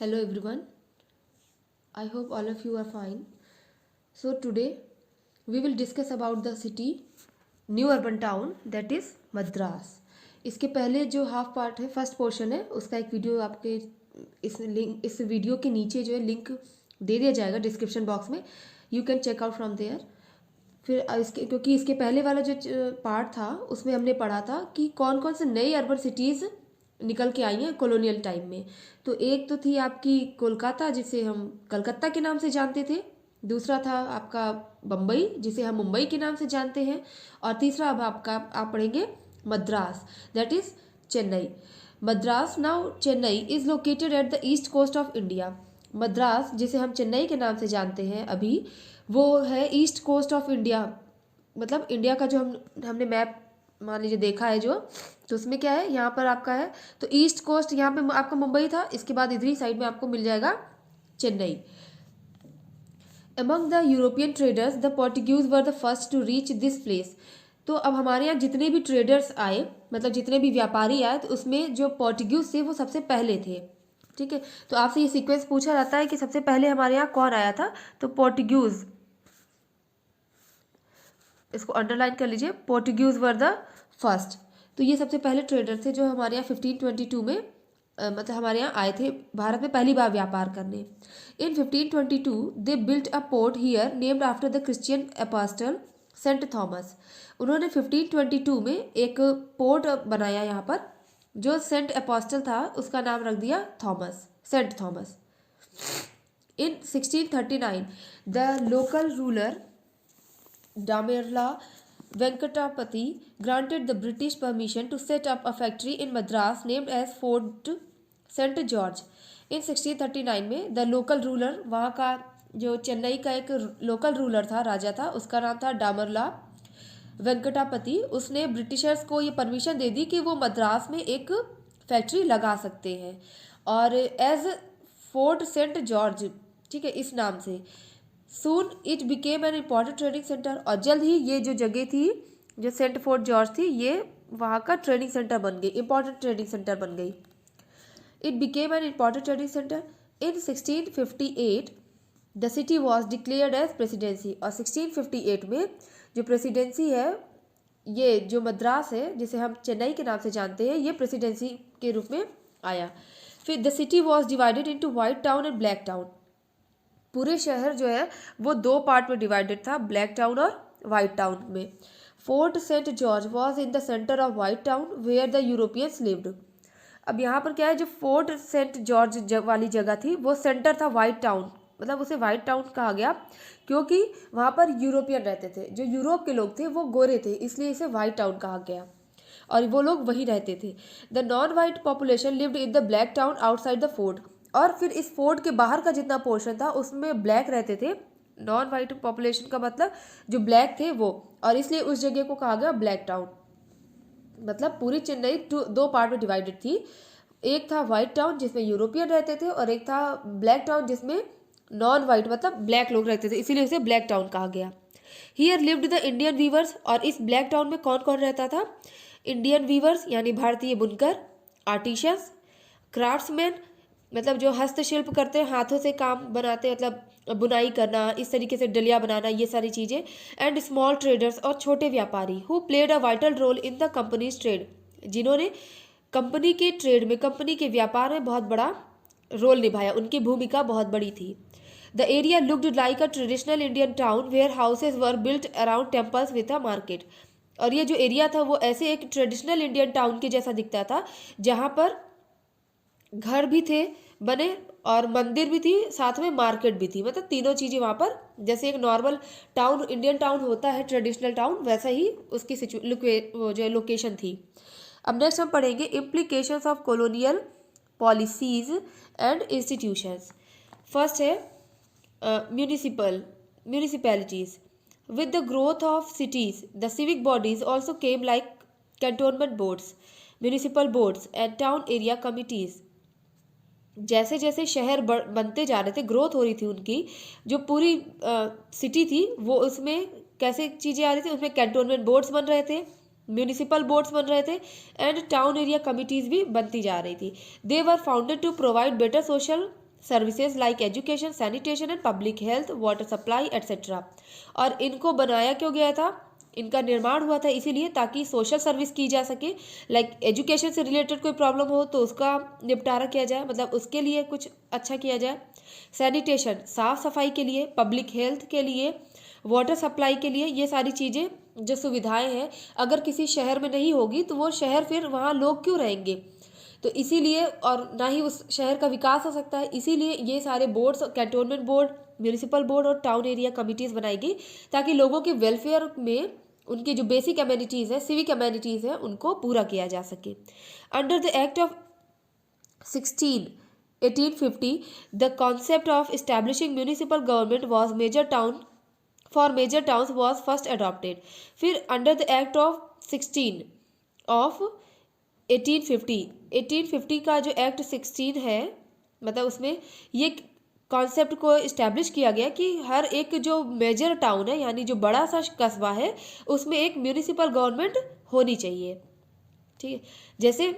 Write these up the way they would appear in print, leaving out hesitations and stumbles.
Hello everyone. I hope all of you are fine. So today we will discuss about the city new urban town that is Madras. इसके पहले जो half part है first portion है उसका एक video आपके इस वीडियो के नीचे जो है लिंक दे दिया जाएगा डिस्क्रिप्शन बॉक्स में. You can check out from there. फिर इसके क्योंकि इसके पहले वाला जो पार्ट था उसमें हमने पढ़ा था कि कौन कौन से नई अर्बन सिटीज़ निकल के आई हैं कॉलोनियल टाइम में. तो एक तो थी आपकी कोलकाता जिसे हम कलकत्ता के नाम से जानते थे. दूसरा था आपका बम्बई जिसे हम मुंबई के नाम से जानते हैं. और तीसरा अब आप पढ़ेंगे Madras that is Chennai. Madras now Chennai is located at the east coast of India. Madras जिसे हम चेन्नई के नाम से जानते हैं अभी वो है ईस्ट कोस्ट ऑफ इंडिया. मतलब इंडिया का जो हमने मैप मान लीजिए देखा है जो, तो उसमें क्या है यहाँ पर आपका है तो ईस्ट कोस्ट यहाँ पे आपका मुंबई था. इसके बाद इधर ही साइड में आपको मिल जाएगा Chennai. Among the European traders the Portuguese were the first to reach this place. तो अब हमारे यहाँ जितने भी ट्रेडर्स आए मतलब जितने भी व्यापारी आए तो उसमें जो पोर्टुगीज थे वो सबसे पहले थे. ठीक है, तो आपसे ये सीक्वेंस पूछा जाता है कि सबसे पहले हमारे यहाँ कौन आया था. तो पोर्टुगीज, इसको अंडरलाइन कर लीजिए, पोर्टुगीज वर द फर्स्ट. तो ये सबसे पहले ट्रेडर थे जो हमारे यहाँ 1522 में मतलब हमारे यहाँ आए थे भारत में पहली बार व्यापार करने. In 1522 they built a port here named after the Christian apostle saint Thomas. उन्होंने 1522 में एक पोर्ट बनाया यहाँ पर जो सेंट अपोस्टल था उसका नाम रख दिया Thomas, saint Thomas. In 1639 the local ruler Damerla Venkatapati granted the British permission to set up a factory in Madras named as Fort St. George. In 1639 में द लोकल रूलर, वहाँ का जो चेन्नई का एक लोकल रूलर था, राजा था, उसका नाम था डामरला वेंकटापति. उसने ब्रिटिशर्स को ये परमिशन दे दी कि वो मद्रास में एक फैक्ट्री लगा सकते हैं और एज फोर्ट सेंट जॉर्ज, ठीक है, इस नाम से. Soon it became an important trading centre. और जल्द ही ये जो जगह थी जो सेंट फोर्ट जॉर्ज थी ये वहाँ का ट्रेडिंग सेंटर बन गई, इम्पॉर्टेंट ट्रेडिंग सेंटर बन गई. It became an important trading centre. In 1658 the city was declared as presidency. और 1658 में जो प्रेसिडेंसी है ये जो मद्रास है जिसे हम चेन्नई के नाम से जानते हैं ये प्रेसिडेंसी के रूप में आया. फिर the city was divided into white town and black town. पूरे शहर जो है वो दो पार्ट में डिवाइडेड था, ब्लैक टाउन और वाइट टाउन में. Fort saint George was in the centre of white town where the Europeans lived. अब यहाँ पर क्या है, जो फोर्ट सेंट जॉर्ज वाली जगह थी वो सेंटर था वाइट टाउन, मतलब उसे वाइट टाउन कहा गया क्योंकि वहाँ पर यूरोपियन रहते थे. जो यूरोप के लोग थे वो गोरे थे इसलिए इसे वाइट टाउन कहा गया और वो लोग वहीं रहते थे. The non white population lived in the black town outside the fort. और फिर इस फोर्ट के बाहर का जितना पोर्शन था उसमें ब्लैक रहते थे. नॉन वाइट पॉपुलेशन का मतलब जो ब्लैक थे वो, और इसलिए उस जगह को कहा गया ब्लैक टाउन. मतलब पूरी चेन्नई दो पार्ट में डिवाइडेड थी. एक था वाइट टाउन जिसमें यूरोपियन रहते थे और एक था ब्लैक टाउन जिसमें नॉन वाइट मतलब ब्लैक लोग रहते थे, इसीलिए उसे ब्लैक टाउन कहा गया. Here lived the Indian weavers. और इस ब्लैक टाउन में कौन कौन रहता था? इंडियन वीवर्स यानी भारतीय बुनकर, आर्टिशंस, क्राफ्ट्समैन मतलब जो हस्तशिल्प करते हैं, हाथों से काम बनाते हैं, मतलब बुनाई करना, इस तरीके से डलिया बनाना, ये सारी चीज़ें. एंड स्मॉल ट्रेडर्स और छोटे व्यापारी who played a vital role in the company's trade, जिन्होंने कंपनी के ट्रेड में, कंपनी के व्यापार में बहुत बड़ा रोल निभाया, उनकी भूमिका बहुत बड़ी थी. The area looked like a traditional Indian town where houses were built around temples with a market. और ये जो एरिया था वो ऐसे एक ट्रेडिशनल इंडियन टाउन के जैसा दिखता था जहाँ पर घर भी थे बने और मंदिर भी थी, साथ में मार्केट भी थी. मतलब तीनों चीज़ें वहाँ पर जैसे एक नॉर्मल टाउन इंडियन टाउन होता है ट्रेडिशनल टाउन वैसा ही उसकी वो जो लोकेशन थी. अब नेक्स्ट हम पढ़ेंगे implications of colonial policies and institutions. First है municipalities. With the growth of cities the civic bodies also came like cantonment boards, municipal boards and town area committees. जैसे जैसे शहर बनते जा रहे थे, ग्रोथ हो रही थी उनकी, जो पूरी सिटी थी वो उसमें कैसे चीज़ें आ रही थी, उसमें कैंटोनमेंट बोर्ड्स बन रहे थे, म्यूनिसिपल बोर्ड्स बन रहे थे एंड टाउन एरिया कमिटीज़ भी बनती जा रही थी. They were founded to provide better social services like education, sanitation and public health, water supply etcetera. और इनको बनाया क्यों गया था, इनका निर्माण हुआ था इसीलिए ताकि सोशल सर्विस की जा सके, लाइक एजुकेशन से रिलेटेड कोई प्रॉब्लम हो तो उसका निपटारा किया जाए, मतलब उसके लिए कुछ अच्छा किया जाए, सैनिटेशन साफ सफाई के लिए, पब्लिक हेल्थ के लिए, वाटर सप्लाई के लिए। ये सारी चीज़ें जो सुविधाएं हैं अगर किसी शहर में नहीं होगी तो वो शहर फिर वहाँ लोग क्यों रहेंगे, तो इसीलिए, और ना ही उस शहर का विकास हो सकता है, इसीलिए ये सारे boards, cantonment board, municipal board और टाउन एरिया कमिटीज़ बनाई गई ताकि लोगों के वेलफेयर में उनकी जो बेसिक अमेनिटीज़ है, सिविक अमेनिटीज़ है, उनको पूरा किया जा सके। Under the act of 1850 the concept of establishing municipal government was major town for major towns was first adopted. फिर under the act of 16 of 1850 का जो एक्ट 16 है, मतलब उसमें ये कॉन्सेप्ट को इस्टेब्लिश किया गया कि हर एक जो मेजर टाउन है यानी जो बड़ा सा कस्बा है उसमें एक म्यूनिसिपल गवर्नमेंट होनी चाहिए। ठीक है, जैसे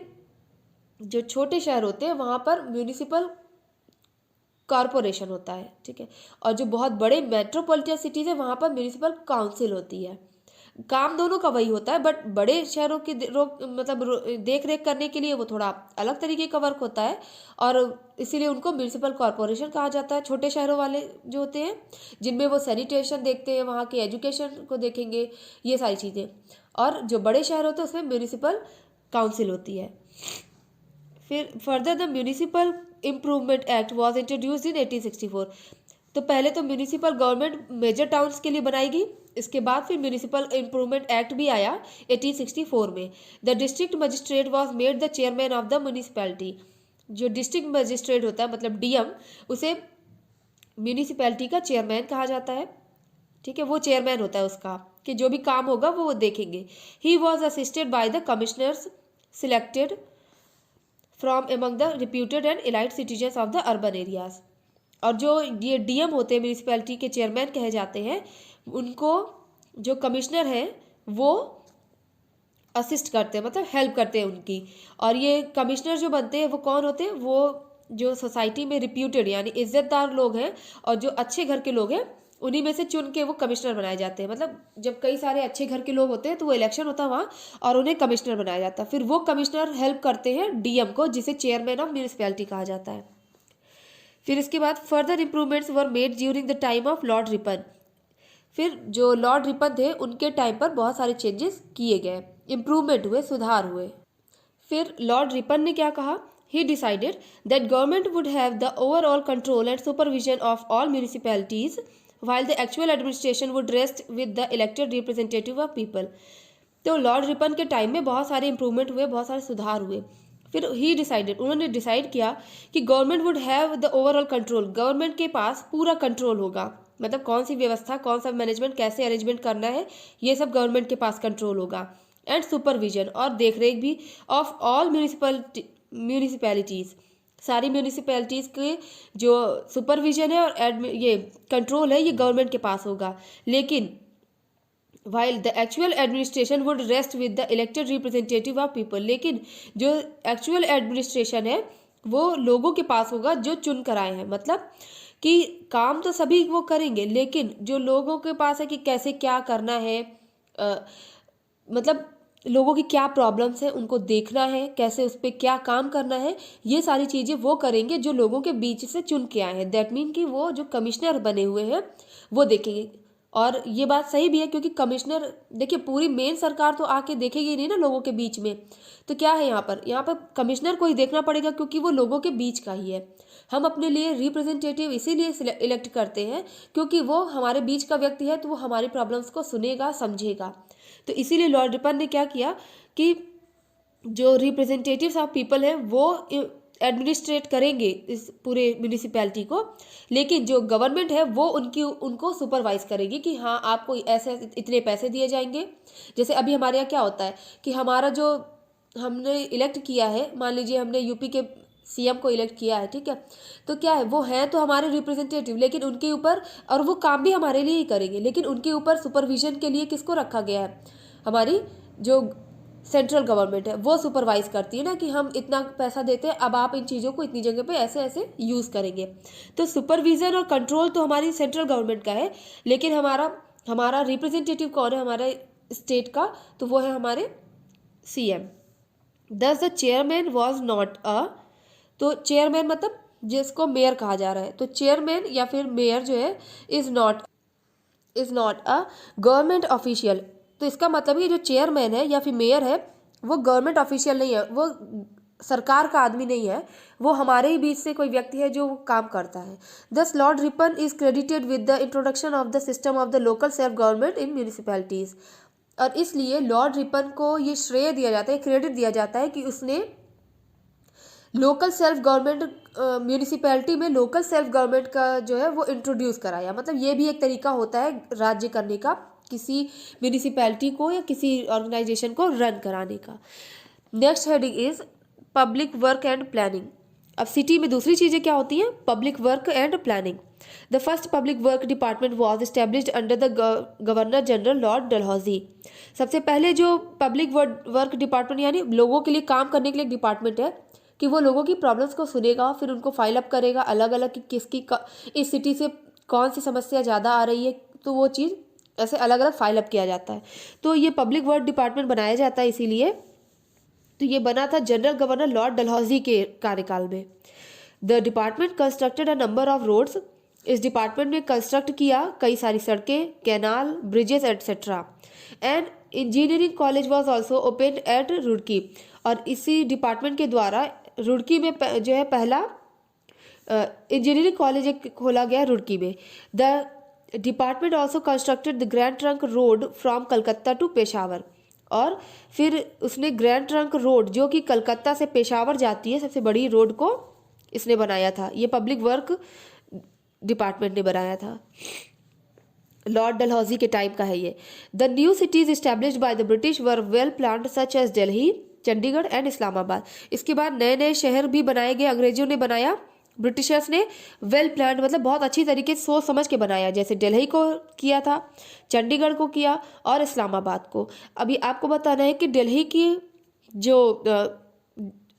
जो छोटे शहर होते हैं वहाँ पर म्यूनिसिपल कॉरपोरेशन होता है, ठीक है, और जो बहुत बड़े मेट्रोपॉलिटन सिटीज़ है वहाँ पर म्यूनिसिपल काउंसिल होती है। काम दोनों का वही होता है, बट बड़े शहरों की देख रेख करने के लिए वो थोड़ा अलग तरीके का वर्क होता है और इसीलिए उनको म्यूनिसिपल कॉरपोरेशन कहा जाता है। छोटे शहरों वाले जो होते हैं जिनमें वो सैनिटेशन देखते हैं, वहाँ के एजुकेशन को देखेंगे, ये सारी चीज़ें, और जो बड़े शहर होते हैं उसमें म्यूनिसिपल काउंसिल होती है। फिर further the municipal improvement act was introduced in 1864। तो पहले तो म्यूनिसिपल गवर्नमेंट मेजर टाउन्स के लिए बनाई गई, इसके बाद फिर म्यूनिसिपल इम्प्रूवमेंट एक्ट भी आया 1864 में। The district magistrate was made the chairman of the municipality. जो डिस्ट्रिक्ट मजिस्ट्रेट होता है मतलब डीएम, उसे म्यूनिसिपैलिटी का चेयरमैन कहा जाता है। ठीक है, वो चेयरमैन होता है उसका कि जो भी काम होगा वो देखेंगे। He was assisted by the commissioners selected from among the reputed and elite citizens of the urban areas. और जो ये डीएम होते हैं म्यूनिसिपैलिटी के चेयरमैन कहे जाते हैं, उनको जो कमिश्नर हैं वो असिस्ट करते हैं, मतलब हेल्प करते हैं उनकी। और ये कमिश्नर जो बनते हैं वो कौन होते हैं, वो जो सोसाइटी में रिप्यूटेड यानी इज्जतदार लोग हैं और जो अच्छे घर के लोग हैं उन्हीं में से चुन के वो कमिश्नर बनाए जाते हैं। मतलब जब कई सारे अच्छे घर के लोग होते हैं तो वो इलेक्शन होता है वहाँ और उन्हें कमिश्नर बनाया जाता है। फिर वो कमिश्नर हेल्प करते हैं डीएम को, जिसे चेयरमैन ऑफ म्यूनिसिपैलिटी कहा जाता है। फिर इसके बाद further improvements were made during the time of Lord Ripon. फिर जो लॉर्ड रिपन थे उनके टाइम पर बहुत सारे चेंजेस किए गए, इम्प्रूवमेंट हुए, सुधार हुए। फिर लॉर्ड रिपन ने क्या कहा, he decided that government would have the overall control and supervision of all municipalities while the actual administration would rest with the elected representative of people। तो लॉर्ड रिपन के time में बहुत सारे improvement हुए, बहुत सारे सुधार हुए। फिर ही डिसाइडेड, उन्होंने डिसाइड किया कि government would have the overall control, government के पास पूरा कंट्रोल होगा, मतलब कौन सी व्यवस्था, कौन सा मैनेजमेंट, कैसे अरेंजमेंट करना है, ये सब गवर्नमेंट के पास कंट्रोल होगा। एंड सुपरविजन, और देखरेख भी, ऑफ ऑल म्यूनिसिपैलिटीज़, सारी म्यूनिसिपैलिटीज़ के जो सुपरविजन है और ये कंट्रोल है ये गवर्नमेंट के पास होगा। लेकिन while the actual administration would rest with the elected representative of people, लेकिन जो एक्चुअल एडमिनिस्ट्रेशन है वो लोगों के पास होगा जो चुन कर आए हैं। मतलब कि काम तो सभी वो करेंगे लेकिन जो लोगों के पास है कि कैसे क्या करना है, मतलब लोगों की क्या प्रॉब्लम्स हैं उनको देखना है, कैसे उस पर क्या काम करना है, ये सारी चीज़ें वो करेंगे जो लोगों के बीच से चुन के आए हैं। दैट मीन कि वो जो कमिश्नर बने हुए हैं वो देखेंगे। और ये बात सही भी है क्योंकि कमिश्नर, देखिए पूरी मेन सरकार तो आके देखेगी नहीं ना लोगों के बीच में, तो क्या है यहाँ पर कमिश्नर को ही देखना पड़ेगा क्योंकि वो लोगों के बीच का ही है। हम अपने लिए रिप्रेजेंटेटिव इसीलिए इलेक्ट करते हैं क्योंकि वो हमारे बीच का व्यक्ति है, तो वो हमारी प्रॉब्लम्स को सुनेगा, समझेगा। तो इसीलिए लॉर्ड रिपन ने क्या किया कि जो रिप्रेजेंटेटिव्स ऑफ पीपल हैं वो एडमिनिस्ट्रेट करेंगे इस पूरे म्यूनिसिपैलिटी को, लेकिन जो गवर्नमेंट है वो उनको सुपरवाइज करेगी कि हाँ आपको ऐसे इतने पैसे दिए जाएंगे। जैसे अभी हमारे यहाँ क्या होता है कि हमारा जो हमने इलेक्ट किया है, मान लीजिए हमने यूपी के सीएम को इलेक्ट किया है, ठीक है, तो क्या है वो हैं तो हमारे रिप्रेजेंटेटिव, लेकिन उनके ऊपर, और वो काम भी हमारे लिए ही करेंगे, लेकिन उनके ऊपर सुपरविजन के लिए किसको रखा गया है, हमारी जो सेंट्रल गवर्नमेंट है वो सुपरवाइज करती है ना कि हम इतना पैसा देते हैं, अब आप इन चीज़ों को इतनी जगह पे ऐसे ऐसे यूज़ करेंगे। तो सुपरविज़न और कंट्रोल तो हमारी सेंट्रल गवर्नमेंट का है, लेकिन हमारा हमारा रिप्रेजेंटेटिव कौन है हमारे स्टेट का, तो वो है हमारे CM। दस the chairman was not a, तो चेयरमैन मतलब जिसको मेयर कहा जा रहा है, तो चेयरमैन या फिर मेयर जो है is not a government official. तो इसका मतलब है जो चेयरमैन है या फिर मेयर है वो गवर्नमेंट ऑफिशियल नहीं है, वो सरकार का आदमी नहीं है, वो हमारे ही बीच से कोई व्यक्ति है जो काम करता है। दस Lord Ripon is credited with the introduction of the system of the local self government in municipalities. और इसलिए लॉर्ड रिपन को ये श्रेय दिया जाता है, क्रेडिट दिया जाता है कि उसने लोकल सेल्फ गवर्नमेंट म्यूनिसिपैलिटी में लोकल सेल्फ गवर्नमेंट का जो है वो इंट्रोड्यूस कराया। मतलब ये भी एक तरीका होता है राज्य करने का, किसी म्यूनिसिपैलिटी को या किसी ऑर्गेनाइजेशन को रन कराने का। Next heading is public work and planning. अब सिटी में दूसरी चीज़ें क्या होती हैं, public work and planning. The first public work department was established under the governor general Lord Dalhousie. सबसे पहले जो पब्लिक वर्क डिपार्टमेंट यानी लोगों के लिए काम करने के लिए एक डिपार्टमेंट है कि वो लोगों की प्रॉब्लम्स को सुनेगा, फिर उनको फाइल अप करेगा अलग अलग कि किसकी इस सिटी से कौन सी समस्या ज़्यादा आ रही है, तो वो चीज़ ऐसे अलग अलग फाइल अप किया जाता है। तो ये पब्लिक वर्क डिपार्टमेंट बनाया जाता है इसीलिए, तो ये बना था जनरल गवर्नर लॉर्ड डलहौजी के कार्यकाल में। The department constructed a number of roads. इस डिपार्टमेंट ने कंस्ट्रक्ट किया कई सारी सड़कें, canal, bridges etcetera. And engineering college was also open at Roorkee. और इसी डिपार्टमेंट के द्वारा रुड़की में जो है पहला इंजीनियरिंग कॉलेज एक खोला गया रुड़की में। The department also constructed the grand trunk road from Calcutta to Peshawar. और फिर उसने ग्रैंड ट्रंक रोड जो कि कलकत्ता से पेशावर जाती है, सबसे बड़ी रोड को इसने बनाया था। ये पब्लिक वर्क डिपार्टमेंट ने बनाया था, लॉर्ड डलहौजी के टाइम का है ये। The new cities established by the British were well planned such as Delhi, Chandigarh and Islamabad. इसके बाद नए नए शहर भी बनाए गए, अंग्रेजों ने बनाया, ब्रिटिशर्स ने वेल प्लान्ड मतलब बहुत अच्छी तरीके से सोच समझ के बनाया। जैसे दिल्ली को किया था, चंडीगढ़ को किया और इस्लामाबाद को। अभी आपको बताना है कि दिल्ली की जो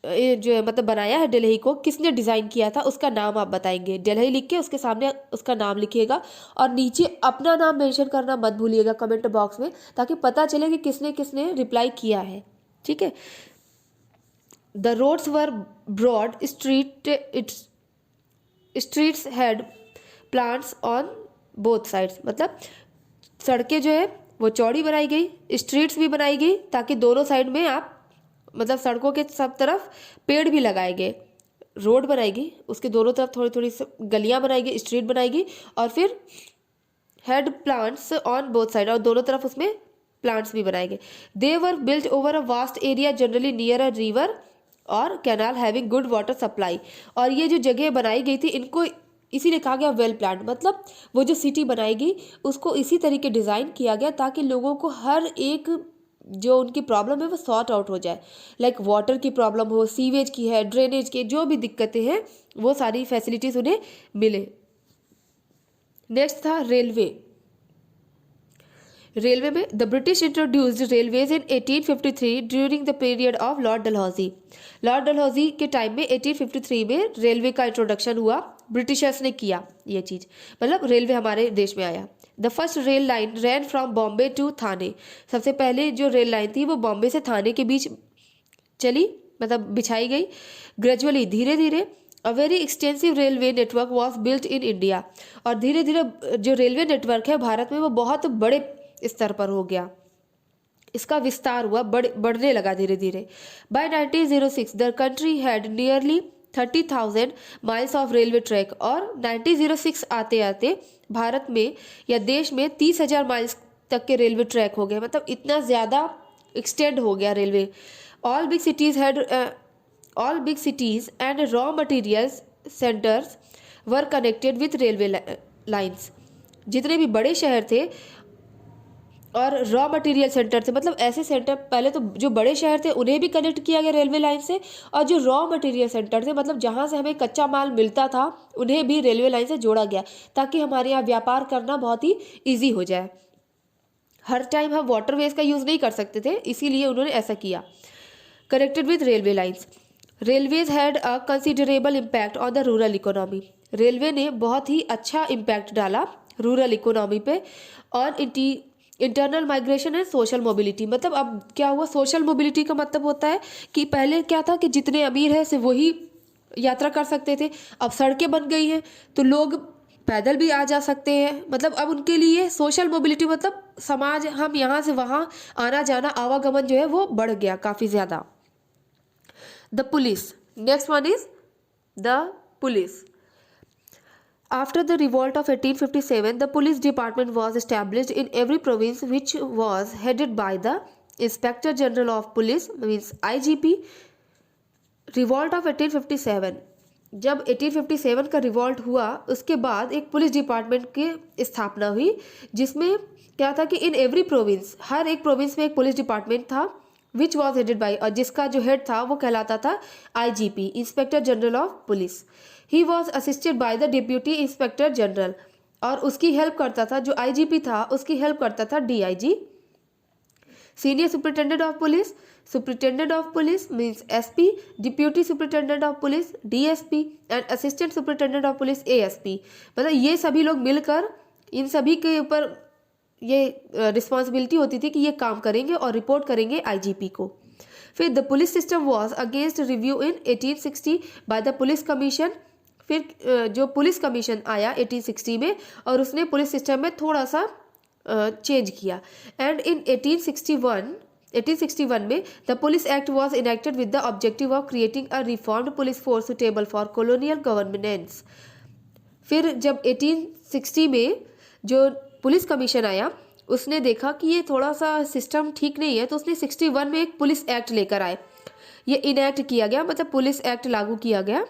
मतलब बनाया है दिल्ली को किसने डिज़ाइन किया था, उसका नाम आप बताएंगे। दिल्ली लिख के उसके सामने उसका नाम लिखिएगा और नीचे अपना नाम मेंशन करना मत भूलिएगा कमेंट बॉक्स में, ताकि पता चले कि किसने किसने रिप्लाई किया है। ठीक है। The roads were broad, streets had plants on both sides. मतलब सड़कें जो है वो चौड़ी बनाई गई, स्ट्रीट्स भी बनाई गई ताकि दोनों साइड में आप मतलब सड़कों के सब तरफ पेड़ भी लगाए गए। रोड बनाएगी, उसके दोनों तरफ थोड़ी थोड़ी गलियां बनाएगी, स्ट्रीट बनाएगी, और फिर had plants on both side, और दोनों तरफ उसमें प्लांट्स भी बनाए गए। They were built over a vast area generally near a river or canal having good water supply. और ये जो जगह बनाई गई थी इनको इसीलिए कहा गया वेल प्लान्ड। मतलब वो जो सिटी बनाएगी उसको इसी तरीके डिज़ाइन किया गया ताकि लोगों को हर एक जो उनकी प्रॉब्लम है वो सॉर्ट आउट हो जाए। लाइक वाटर की प्रॉब्लम हो, सीवेज की है, ड्रेनेज की, जो भी दिक्कतें हैं वो सारी फैसिलिटीज़ उन्हें मिले। नेक्स्ट था रेलवे। रेलवे में the British introduced railways in 1853 during the period of Lord Dalhousie. Lord Dalhousie के टाइम में 1853 में रेलवे का इंट्रोडक्शन हुआ, ब्रिटिशर्स ने किया ये चीज़, मतलब रेलवे हमारे देश में आया। The first rail line ran from Bombay to Thane. सबसे पहले जो रेल लाइन थी वो बॉम्बे से थाने के बीच चली, मतलब बिछाई गई। ग्रेजुअली, धीरे धीरे a very extensive railway network was built in India. और धीरे धीरे जो रेलवे नेटवर्क है भारत में वो बहुत बड़े स्तर पर हो गया, इसका विस्तार हुआ, बढ़ने लगा धीरे धीरे। By 1906 the country had nearly 30,000 miles of railway track. और 1906 आते आते भारत में या देश में 30,000 माइल्स तक के रेलवे ट्रैक हो गए, मतलब इतना ज़्यादा एक्सटेंड हो गया railway. All big cities and raw materials centres were connected with railway lines. जितने भी बड़े शहर थे और रॉ मटेरियल सेंटर थे, मतलब ऐसे सेंटर, पहले तो जो बड़े शहर थे उन्हें भी कनेक्ट किया गया रेलवे लाइन से, और जो रॉ मटेरियल सेंटर थे मतलब जहाँ से हमें कच्चा माल मिलता था उन्हें भी रेलवे लाइन से जोड़ा गया ताकि हमारे यहाँ व्यापार करना बहुत ही ईजी हो जाए। हर टाइम हम वाटरवेज का यूज़ नहीं कर सकते थे, इसीलिए उन्होंने ऐसा किया। Connected with railway lines, railways had a considerable impact on the rural economy. Railway ने बहुत ही अच्छा इम्पैक्ट डाला रूरल इकोनॉमी पे। और internal migration and social mobility, मतलब अब क्या हुआ, सोशल मोबिलिटी का मतलब होता है कि पहले क्या था कि जितने अमीर हैं सिर्फ वही यात्रा कर सकते थे, अब सड़कें बन गई हैं तो लोग पैदल भी आ जा सकते हैं। मतलब अब उनके लिए सोशल मोबिलिटी मतलब समाज, हम यहाँ से वहाँ आना जाना, आवागमन जो है वो बढ़ गया काफ़ी ज़्यादा। The police, next one is the police. After the revolt of 1857, the police department was established in every province, which was headed by the Inspector General of Police, means IGP. Revolt of 1857, जब 1857 का revolt हुआ उसके बाद एक police department की स्थापना हुई, जिसमें क्या था कि इन एवरी प्रोविंस, हर एक प्रोविंस में एक पुलिस डिपार्टमेंट था, विच वॉज हेडेड बाई, और जिसका जो हेड था वो कहलाता था IGP, inspector general of police. He was assisted by the deputy inspector general, और उसकी हेल्प करता था, जो IGP था उसकी हेल्प करता था DIG। Senior superintendent of police, superintendent of police means SP, deputy superintendent of police DSP and assistant superintendent of police ASP। मतलब ये सभी लोग मिलकर, इन सभी के ऊपर ये रिस्पॉन्सिबिलिटी होती थी कि ये काम करेंगे और रिपोर्ट करेंगे IGP को। फिर the police system was against review in 1860 by the police commission. फिर जो पुलिस कमीशन आया 1860 में, और उसने पुलिस सिस्टम में थोड़ा सा चेंज किया। एंड इन 1861 में the police act was enacted with the objective of creating a reformed police force suitable for colonial governance. फिर जब 1860 में जो पुलिस कमीशन आया, उसने देखा कि ये थोड़ा सा सिस्टम ठीक नहीं है, तो उसने 61 में एक पुलिस एक्ट लेकर आए। ये इनेक्ट किया गया, मतलब पुलिस एक्ट लागू किया गया,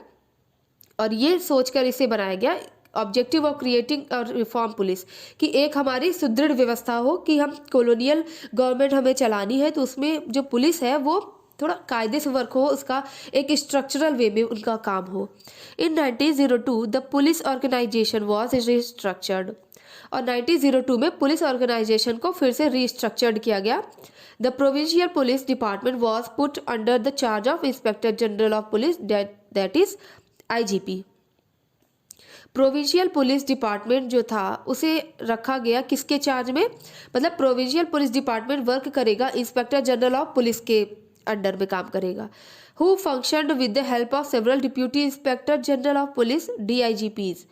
और ये सोचकर इसे बनाया गया ऑब्जेक्टिव ऑफ क्रिएटिंग और रिफॉर्म पुलिस, कि एक हमारी सुदृढ़ व्यवस्था हो कि हम कॉलोनियल गवर्नमेंट हमें चलानी है, तो उसमें जो पुलिस है वो थोड़ा कायदे से वर्क हो, उसका एक स्ट्रक्चरल वे में उनका काम हो। In 1902 the police organisation was restructured, और 1902 में पुलिस ऑर्गेनाइजेशन को फिर से रिस्ट्रक्चर्ड किया गया। The provincial police department was put under the charge of inspector general of police, that is IGP। Provincial police department जो था उसे रखा गया किसके चार्ज में, मतलब प्रोविंशियल पुलिस डिपार्टमेंट वर्क करेगा इंस्पेक्टर जनरल ऑफ पुलिस के अंडर में काम करेगा। Who functioned with the help of several deputy inspector general of police DIGPs,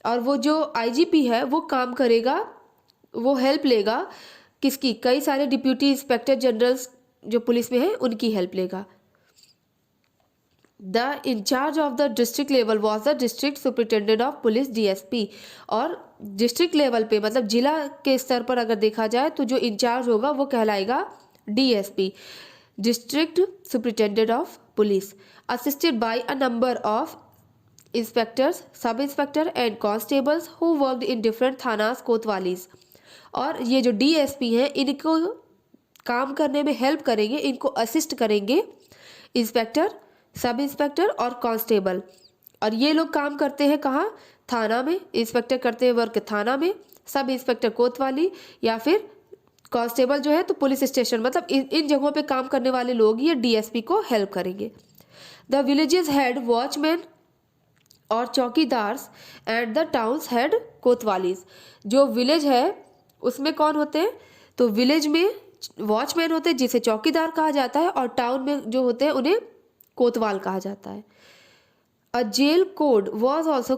और वो जो IGP है वो काम करेगा, वो हेल्प लेगा किसकी, कई सारे डिप्यूटी इंस्पेक्टर जनरल्स जो पुलिस में है उनकी हेल्प लेगा। The in-charge of the district level was the district superintendent of police DSP, और डिस्ट्रिक्ट लेवल पे मतलब जिला के स्तर पर अगर देखा जाए तो जो इंचार्ज होगा वो कहलाएगा DSP, district superintendent of police, assisted by a number of inspectors, sub inspector and constables who worked in different thanas kotwalis. और ये जो DSP हैं इनको काम करने में हेल्प करेंगे, इनको असिस्ट करेंगे इंस्पेक्टर, सब इंस्पेक्टर और कांस्टेबल। और ये लोग काम करते हैं कहाँ, थाना में, इंस्पेक्टर करते हैं वर्क थाना में, सब इंस्पेक्टर कोतवाली, या फिर कांस्टेबल जो है तो पुलिस स्टेशन, मतलब इन जगहों पे काम करने वाले लोग ये DSP को हेल्प करेंगे। द विलेजेस हैड वॉचमैन और चौकीदार्स एंड द टाउन्स हैड कोतवालीज। जो विलेज है उसमें कौन होते हैं, तो विलेज में वॉचमैन होते हैं जिसे चौकीदार कहा जाता है, और टाउन में जो होते हैं उन्हें कोतवाल कहा जाता है। A jail code was also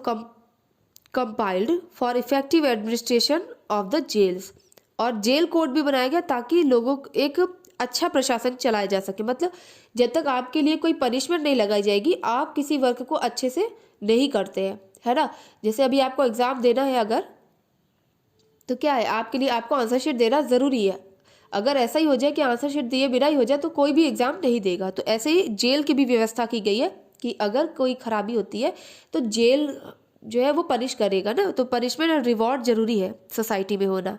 compiled for effective administration of the jails, और जेल कोड भी बनाया गया ताकि लोगों को एक अच्छा प्रशासन चलाया जा सके। मतलब जब तक आपके लिए कोई पनिशमेंट नहीं लगाई जाएगी, आप किसी वर्क को अच्छे से नहीं करते हैं, है ना। जैसे अभी आपको एग्ज़ाम देना है अगर, तो क्या है आपके लिए, आपको आंसर शीट देना ज़रूरी है। अगर ऐसा ही हो जाए कि आंसर शीट दिए बिना ही हो जाए तो कोई भी एग्ज़ाम नहीं देगा। तो ऐसे ही जेल की भी व्यवस्था की गई है कि अगर कोई खराबी होती है तो जेल जो है वो पनिश करेगा ना, तो पनिशमेंट एंड रिवॉर्ड जरूरी है सोसाइटी में होना।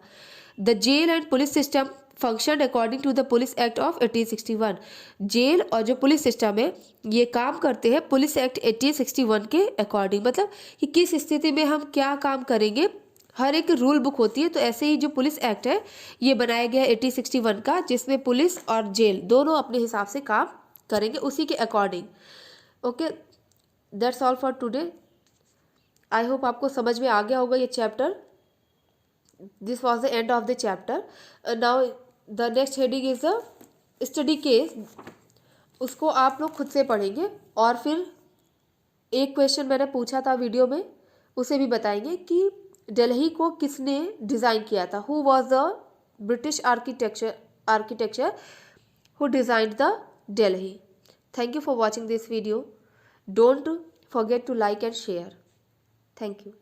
The jail and police system function according to the police act of 1861। Jail और जो पुलिस सिस्टम है ये काम करते हैं पुलिस एक्ट 1861 के अकॉर्डिंग, मतलब कि किस स्थिति में हम क्या काम करेंगे, हर एक रूल बुक होती है। तो ऐसे ही जो पुलिस एक्ट है ये बनाया गया 1861 का, जिसमें पुलिस और जेल दोनों अपने हिसाब से काम करेंगे उसी के according. Okay, that's all for today. I hope आपको समझ में आ गया होगा ये chapter. This was the end of the chapter. Now the next heading is the study case. उसको आप लोग खुद से पढ़ेंगे और फिर एक क्वेश्चन मैंने पूछा था वीडियो में, उसे भी बताएंगे कि दिल्ली को किसने डिज़ाइन किया था। Who was the British architecture who designed the Delhi. Thank you for watching this video. Don't forget to like and share. Thank you.